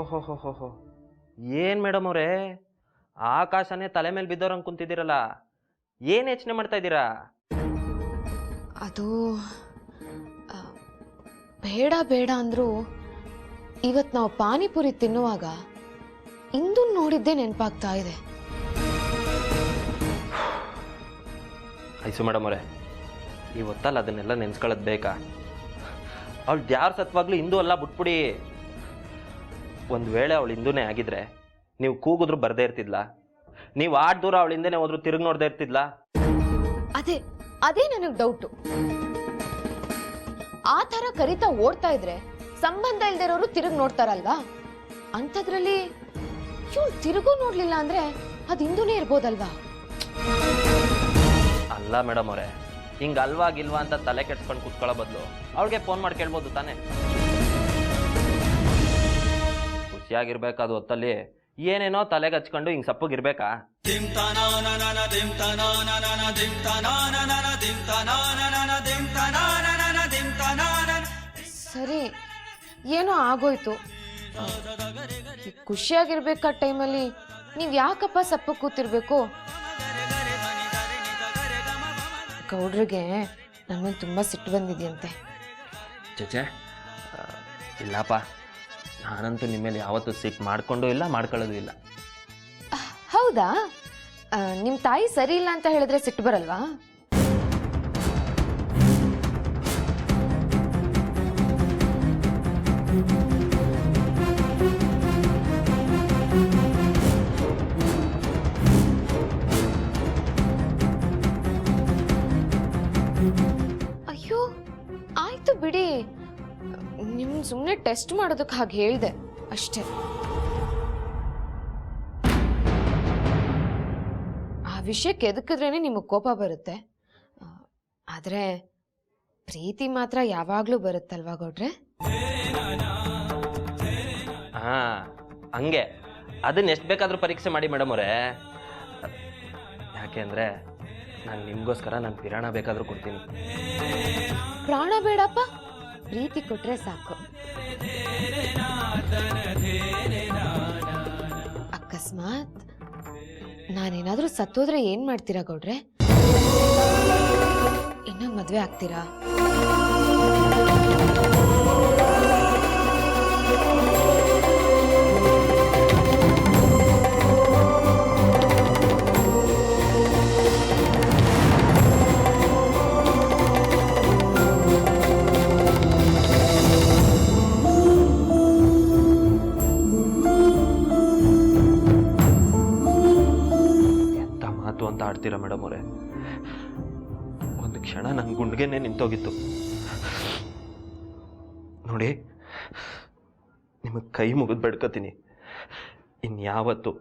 ಓಹೋ ಏನು ಮೇಡಮ್ ಅವರೇ, ಆಕಾಶನೇ ತಲೆ ಮೇಲೆ ಬಿದ್ದವ್ರಂಗೆ ಕುಂತಿದ್ದೀರಲ್ಲ, ಏನು ಯೋಚನೆ ಮಾಡ್ತಾ ಇದ್ದೀರಾ? ಅದು ಬೇಡ ಬೇಡ ಅಂದ್ರು ಇವತ್ತು ನಾವು ಪಾನಿಪುರಿ ತಿನ್ನುವಾಗ ಇಂದು ನೋಡಿದ್ದೇ ನೆನಪಾಗ್ತಾ ಇದೆ. ಐಸು ಮೇಡಮ್ ಅವರೇ, ಇವತ್ತಲ್ಲ ಅದನ್ನೆಲ್ಲ ನೆನ್ಸ್ಕೊಳ್ಳೋದು ಬೇಕಾ? ಅವಳು ಯಾರು ಸತ್ವಾಗ್ಲೂ ಹಿಂದೂ ಅಲ್ಲ, ಬಿಟ್ಬಿಡಿ. ಒಂದು ವೇಳೆ ಅವಳು ಹಿಂದೂನೇ ಆಗಿದ್ರೆ ನೀವು ಕೂಗಿದ್ರು ಬರ್ದೇ ಇರ್ತಿದ್ಲ? ನೀವು ಆಡ್ ದೂರ ಅವಳ ಹಿಂದೆನೇ ಹೋದ್ರು ತಿರುಗಿ ನೋಡ್ದೇ ಇರ್ತಿದ್ಲ? ಅದೇ ನನಗೆ ಡೌಟು. ಆ ಥರ ಕರಿತಾ ಓಡ್ತಾ ಇದ್ರೆ ಸಂಬಂಧ ಇಲ್ದಿರೋರು ತಿರುಗಿ ನೋಡ್ತಾರಲ್ವಾ? ಅಂಥದ್ರಲ್ಲಿ ಇವಳು ತಿರುಗೂ ನೋಡ್ಲಿಲ್ಲ ಅಂದ್ರೆ ಅದು ಹಿಂದೂನೇ ಇರ್ಬೋದಲ್ವಾ? ಅಲ್ಲ ಮೇಡಮ್ ಅವರೇ, ಹಿಂಗೆ ಅಲ್ವಾಗಿಲ್ವಾ ಅಂತ ತಲೆ ಕೆಡ್ಸ್ಕೊಂಡು ಕೂತ್ಕೊಳ್ಳೋ ಬದಲು ಅವಳಿಗೆ ಫೋನ್ ಮಾಡಿ ಕೇಳ್ಬೋದು ತಾನೆ. ಖುಷಿಯಾಗಿರ್ಬೇಕಾದ ಹೊತ್ತಲ್ಲಿ ಏನೇನೋ ತಲೆಗೆ ಹಚ್ಕೊಂಡು ಹಿಂಗೆ ಸಪ್ಪಗಿರ್ಬೇಕಾ? ಸರಿ, ಏನೋ ಆಗೋಯ್ತು. ಖುಷಿಯಾಗಿರ್ಬೇಕಾದ ಟೈಮಲ್ಲಿ ನೀವ್ ಯಾಕಪ್ಪ ಸಪ್ಪ ಕೂತಿರ್ಬೇಕು? ಗೌಡ್ರಿಗೆ ನನ್ನ ಮೇಲೆ ತುಂಬಾ ಸಿಟ್ಟು ಬಂದಿದೆಯಂತೆ. ಚೇಚೆ ಇಲ್ಲಪ್ಪ, ನಾನಂತೂ ನಿಮ್ಮ ಮೇಲೆ ಯಾವತ್ತೂ ಸಿಟ್ಟು ಮಾಡ್ಕೊಂಡು ಇಲ್ಲ, ಮಾಡ್ಕೊಳ್ಳೋದು ಇಲ್ಲ. ಹೌದಾ? ನಿಮ್ಮ ತಾಯಿ ಸರಿ ಇಲ್ಲ ಅಂತ ಹೇಳಿದ್ರೆ ಸಿಟ್ಟು ಬರಲ್ವಾ? ಅಯ್ಯೋ ಆಯ್ತು ಬಿಡಿ, ನಿಮ್ ಸುಮ್ಮನೆ ಟೆಸ್ಟ್ ಮಾಡೋದಕ್ಕೆ ಹಾಗೆ ಹೇಳ್ದೆ ಅಷ್ಟೇ. ಆ ವಿಷಯಕ್ಕೆ ಎದಕಿದ್ರೇನೆ ನಿಮಗೆ ಕೋಪ ಬರುತ್ತೆ, ಆದ್ರೆ ಪ್ರೀತಿ ಮಾತ್ರ ಯಾವಾಗ್ಲೂ ಬರುತ್ತಲ್ವಾ ಗೌಡ್ರೆ? ಹಾ, ಹಂಗೆ ಅದನ್ನ ಎಷ್ಟು ಬೇಕಾದ್ರೂ ಪರೀಕ್ಷೆ ಮಾಡಿ ಮೇಡಮ್ ಅವರೇ. ಯಾಕೆಂದ್ರೆ ನಾನು ನಿಮ್ಗೋಸ್ಕರ ನಾನು ಪಿರಾಣ ಬೇಕಾದ್ರೂ ಕೊಡ್ತೀನಿ. ಪ್ರಾಣ ಬೇಡಪ್ಪ, ಪ್ರೀತಿ ಕೊಟ್ರೆ ಸಾಕು. ಅಕಸ್ಮಾತ್ ನಾನೇನಾದ್ರೂ ಸತ್ತೋದ್ರೆ ಏನ್ ಮಾಡ್ತೀರಾ ಗೌಡ್ರೆ? ಇನ್ನ ಮದ್ವೆ ಆಗ್ತೀರಾ? ಅಂತ ಆಡ್ತೀರಾ ಮೇಡಮ್ ಅವರೇ? ಒಂದು ಕ್ಷಣ ನನ್ನ ಗುಂಡ್ಗೆನೆ ನಿಂತೋಗಿತ್ತು ನೋಡಿ. ನಿಮಗೆ ಕೈ ಮುಗಿದು ಬೇಡ್ಕೋತೀನಿ, ಇನ್ಯಾವತ್ತು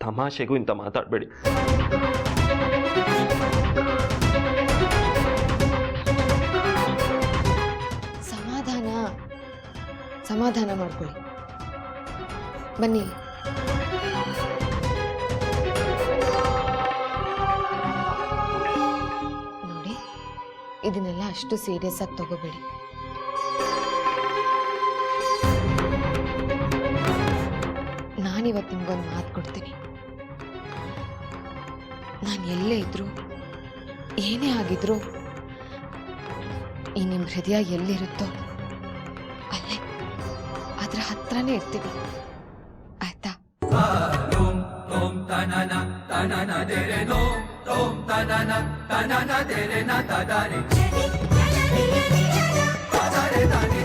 ತಮಾಷೆಗೂ ಇಂಥ ಮಾತಾಡಬೇಡಿ. ಸಮಾಧಾನ ಮಾಡ್ಕೊಳ್ಳಿ, ಬನ್ನಿ. ಇದನ್ನೆಲ್ಲ ಅಷ್ಟು ಸೀರಿಯಸ್ ಆಗಿ ತಗೋಬೇಡಿ. ನಾನಿವತ್ತು ನಿಮ್ಗೊಂದು ಮಾತು ಕೊಡ್ತೀನಿ. ನಾನು ಎಲ್ಲೇ ಇದ್ರು, ಏನೇ ಆಗಿದ್ರು, ಈ ನಿಮ್ಮ ಹೃದಯ ಎಲ್ಲಿರುತ್ತೋ ಅಲ್ಲೇ ಅದ್ರ ಹತ್ರನೇ ಇರ್ತೀನಿ, ಆಯ್ತಾ? Om tanana tanana tere na tadare tadare tadare